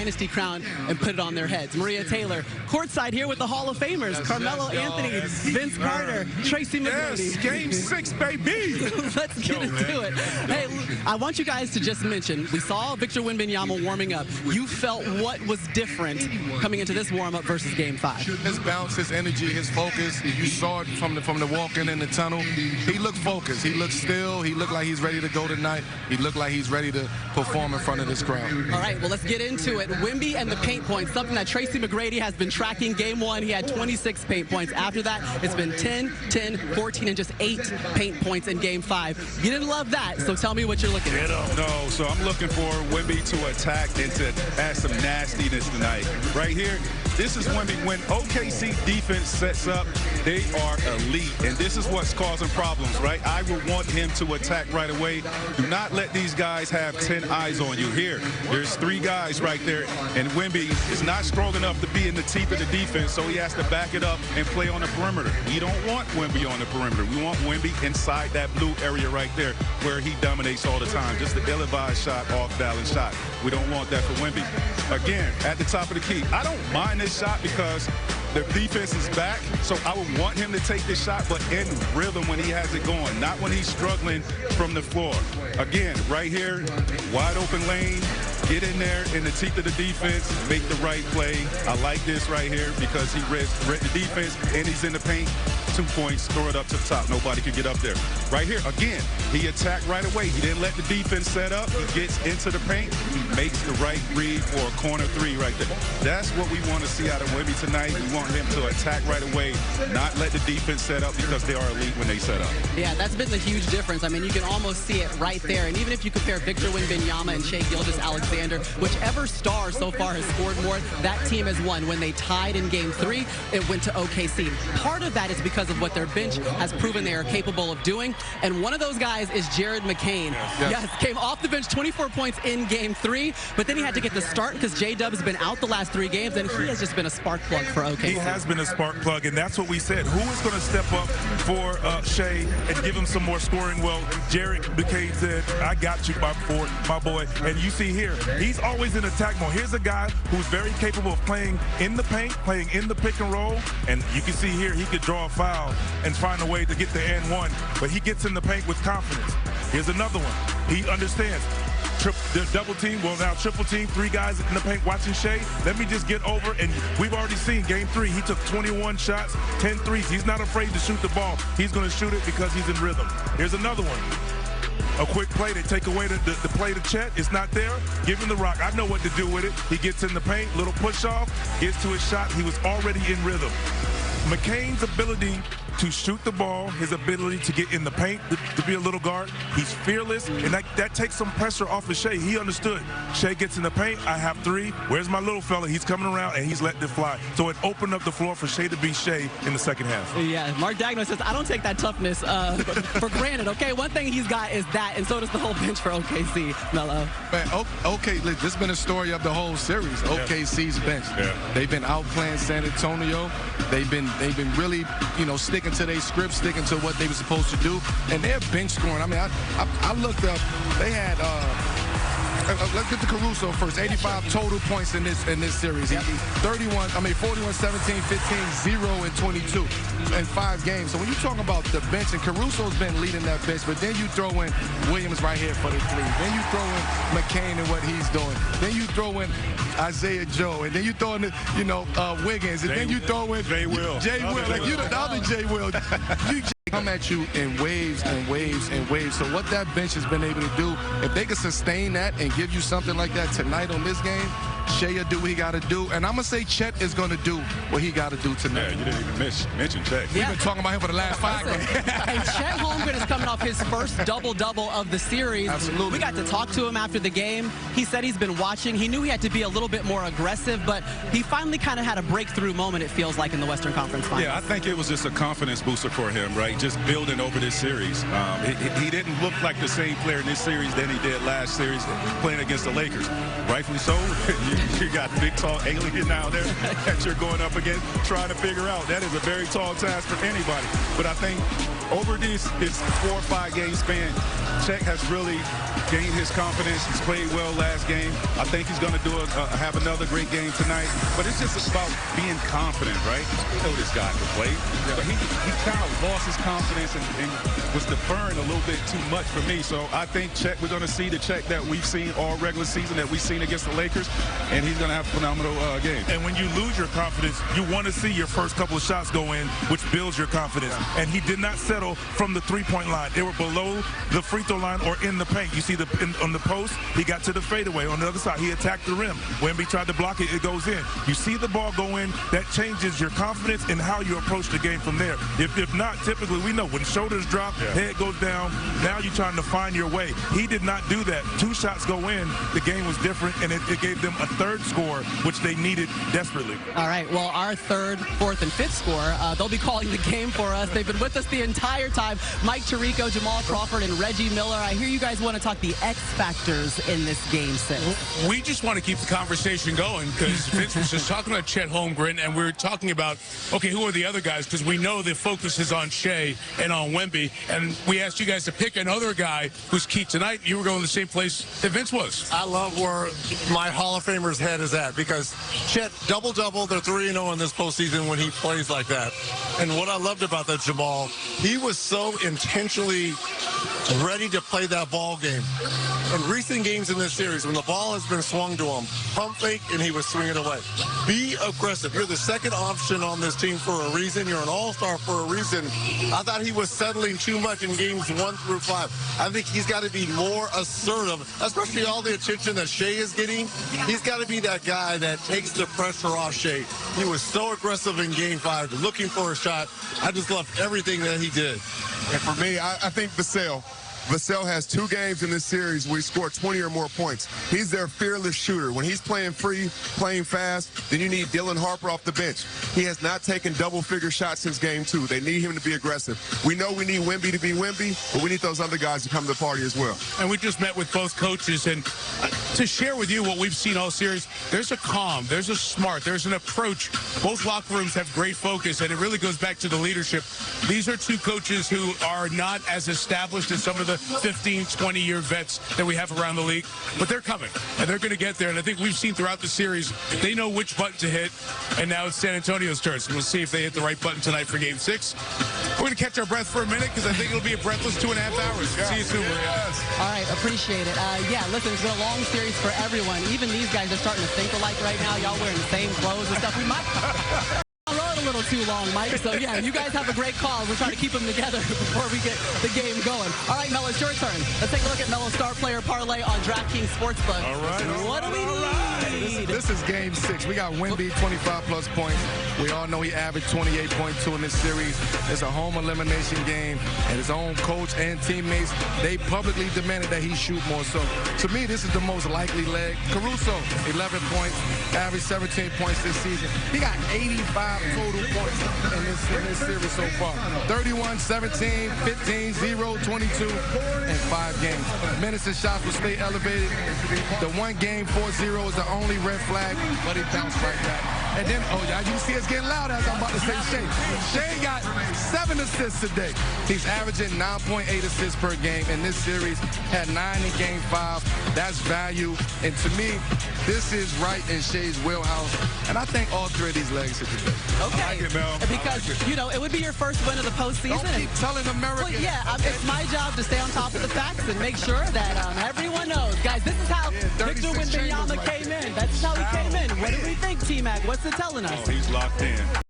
dynasty crown and put it on their heads. Maria Taylor, courtside here with the Hall of Famers, Carmelo Anthony, Vince Carter, Tracy McGrady. Yes, Game 6, baby. Let's get into it. Hey, I want you guys to just mention, we saw Victor Wembanyama warming up. You felt what was different coming into this warm-up versus Game 5? His bounce, his energy, his focus. You saw it from the walk-in the tunnel. He looked focused. He looked still. He looked like he's ready to go tonight. He looked like he's ready to perform in front of this crowd. All right, well, let's get into it. Wemby and the paint points, something that Tracy McGrady has been tracking. Game 1, he had 26 paint points. After that, it's been 10, 10, 14, and just 8 paint points in Game 5. You didn't love that, so tell me what you're looking at. No, so I'm looking for Wemby to attack and to add some nastiness tonight. Right here, this is Wemby. When OKC defense sets up, they are elite, and this is what's causing problems, right? I would want him to attack right away. Do not let these guys have 10 eyes on you. Here, there's 3 guys right there, and Wemby is not strong enough to be in the teeth of the defense, so he has to back it up and play on the perimeter. We don't want Wemby on the perimeter. We want Wemby inside that blue area right there where he dominates all the time. Just the ill-advised shot, off-balance shot. We don't want that for Wemby. Again, at the top of the key. I don't mind this shot because the defense is back, so I would want him to take this shot, but in rhythm when he has it going, not when he's struggling from the floor. Again, right here, wide open lane, get in there in the teeth of the defense, make the right play. I like this right here because he read the defense and he's in the paint. 2 points, throw it up to the top. Nobody can get up there. Right here, again, he attacked right away. He didn't let the defense set up. He gets into the paint. He makes the right read for a corner 3 right there. That's what we want to see out of Wemby tonight. We want him to attack right away, not let the defense set up because they are elite when they set up. Yeah, that's been the huge difference. I mean, you can almost see it right there. And even if you compare Victor Wembanyama and Shai Gilgeous-Alexander, whichever star so far has scored more, that team has won. When they tied in Game 3, it went to OKC. Part of that is because of what their bench has proven they are capable of doing. And one of those guys is Jared McCain. Yes, came off the bench, 24 points in Game 3, but then he had to get the start because J-Dub's been out the last 3 games, and he has just been a spark plug for OKC. He has been a spark plug, and that's what we said. Who is going to step up for Shai and give him some more scoring? Well, Jared McCain said, I got you, my boy. And you see here, he's always in attack mode. Here's a guy who's very capable of playing in the paint, playing in the pick and roll, and you can see here he could draw a foul and find a way to get the N1, but he gets in the paint with confidence. Here's another one. He understands. The double team, well now triple team, 3 guys in the paint watching Shai. Let me just get over, and we've already seen Game 3. He took 21 shots, 10 threes. He's not afraid to shoot the ball. He's going to shoot it because he's in rhythm. Here's another one. A quick play. They take away the play to Chet. It's not there. Give him the rock. I know what to do with it. He gets in the paint, little push off, gets to his shot. He was already in rhythm. McCain's ability to shoot the ball, his ability to get in the paint, to be a little guard, he's fearless, and that takes some pressure off of Shai. He understood. Shai gets in the paint, I have 3. Where's my little fella? He's coming around, and he's letting it fly. So it opened up the floor for Shai to be Shai in the second half. Yeah, Mark Dagno says, I don't take that toughness for granted, okay? One thing he's got is that, and so does the whole bench for OKC, Melo. Man, okay, look, this has been a story of the whole series, OKC's bench. They've been outplaying San Antonio. They've been really, sticking to their script, sticking to what they were supposed to do, and their bench scoring. I mean, I looked up. They had let's get to Caruso first. 85 total points in this series. 41, 17, 15, 0, and 22 in 5 games. So when you talk about the bench, and Caruso's been leading that bench, but then you throw in Williams right here for the 3. Then you throw in McCain and what he's doing. Then you throw in Isaiah Joe, and then you throw in Wiggins, and then you throw in Jay Will. Like you the other Jay Will. You come at you in waves and waves and waves. So what that bench has been able to do, if they can sustain that and give you something like that tonight on this game, Shai will do what he got to do. And I'm going to say Chet is going to do what he got to do tonight. Yeah, you didn't even mention Chet. We've been talking about him for the last 5 games. And Chet Holmgren is coming off his first double-double of the series. Absolutely. We got to talk to him after the game. He said he's been watching. He knew he had to be a little bit more aggressive, but he finally kind of had a breakthrough moment, it feels like, in the Western Conference Finals. Yeah, I think it was just a confidence booster for him, right? Just building over this series. He didn't look like the same player in this series than he did last series playing against the Lakers. Rightfully so. You got big, tall alien now there that you're going up against, trying to figure out. That is a very tall task for anybody. But I think over his 4 or 5 game span, Chet has really gained his confidence. He's played well last game. I think he's going to have another great game tonight. But it's just about being confident, right? You know this guy can play. But he kind of lost his confidence and was deferring a little bit too much for me. So I think we're going to see the Chet that we've seen all regular season, that we've seen against the Lakers, and he's going to have a phenomenal game. And when you lose your confidence, you want to see your first couple of shots go in, which builds your confidence. And he did not settle from the three-point line. They were below the free throw line or in the paint. You see on the post, he got to the fadeaway. On the other side, he attacked the rim. Wemby tried to block it, it goes in. You see the ball go in, that changes your confidence in how you approach the game from there. If not, typically we know when shoulders drop, head goes down, now you're trying to find your way. He did not do that. 2 shots go in, the game was different, and it gave them a third score, which they needed desperately. All right, well, our third, fourth, and fifth score, they'll be calling the game for us. They've been with us the entire time. Mike Tirico, Jamal Crawford, and Reggie Miller. I hear you guys want to talk the X factors in this game 6. We just want to keep the conversation going because Vince was just talking about Chet Holmgren, and we're talking about, okay, who are the other guys? Because we know the focus is on Shea and on Wemby, and we asked you guys to pick another guy who's key tonight. You were going the same place that Vince was. I love where my Hall of Famer's head is at because Chet double-double. They're 3-0 in this postseason when he plays like that. And what I loved about that, Jamal, he was so intentionally ready to play that ball game. In recent games in this series, when the ball has been swung to him, pump fake, and he was swinging away. Be aggressive. You're the second option on this team for a reason. You're an all-star for a reason. I thought he was settling too much in games 1 through 5. I think he's got to be more assertive, especially all the attention that Shea is getting. He's got to be that guy that takes the pressure off Shea. He was so aggressive in game 5, looking for a shot. I just loved everything that he did. And for me, I think Vassell has 2 games in this series where he scored 20 or more points. He's their fearless shooter. When he's playing free, playing fast, then you need Dylan Harper off the bench. He has not taken double-figure shots since game 2. They need him to be aggressive. We know we need Wemby to be Wemby, but we need those other guys to come to the party as well. And we just met with both coaches, and to share with you what we've seen all series, there's a calm, there's a smart, there's an approach. Both locker rooms have great focus, and it really goes back to the leadership. These are 2 coaches who are not as established as some of the 15, 20-year vets that we have around the league, but they're coming, and they're going to get there. And I think we've seen throughout the series, they know which button to hit, and now it's San Antonio's turn. So we'll see if they hit the right button tonight for Game 6. We're going to catch our breath for a minute because I think it'll be a breathless 2.5 hours. See you soon, Maria. All right, appreciate it. Yeah, listen, it's been a long series for everyone. Even these guys are starting to think alike right now. Y'all wearing the same clothes and stuff. We might run a little too long, Mike. So, yeah, you guys have a great call. We're trying to keep them together before we get the game going. All right, Melo, it's your turn. Let's take a look at Melo's star player parlay on DraftKings Sportsbook. All right. What do we need? This is game 6. We got Wemby, 25-plus points. We all know he averaged 28.2 in this series. It's a home elimination game, and his own coach and teammates, they publicly demanded that he shoot more. So, to me, this is the most likely leg. Caruso, 11 points, averaged 17 points this season. He got 85 total points in this series so far. 31, 17, 15, 0, 22, and 5 games. Minutes and shots will stay elevated. The 1 game 4-0 is the only red flag, but he bounced right back. And then, oh, yeah, you see it's getting loud as I'm about to say Shea. Shea got 7 assists today. He's averaging 9.8 assists per game in this series, had 9 in game 5. That's value. And to me, this is right in Shea's wheelhouse. And I think all 3 of these legs hit today. Okay. I like it, Mel. Because, you know, it would be your first win of the postseason. Don't keep telling America. Well, yeah, it's my job to stay on top of the facts and make sure that everyone knows. Guys, this is how Victor Wembanyama came in. That's how he came in. What do we think, T-Mac? What's it telling us? Oh, he's locked in.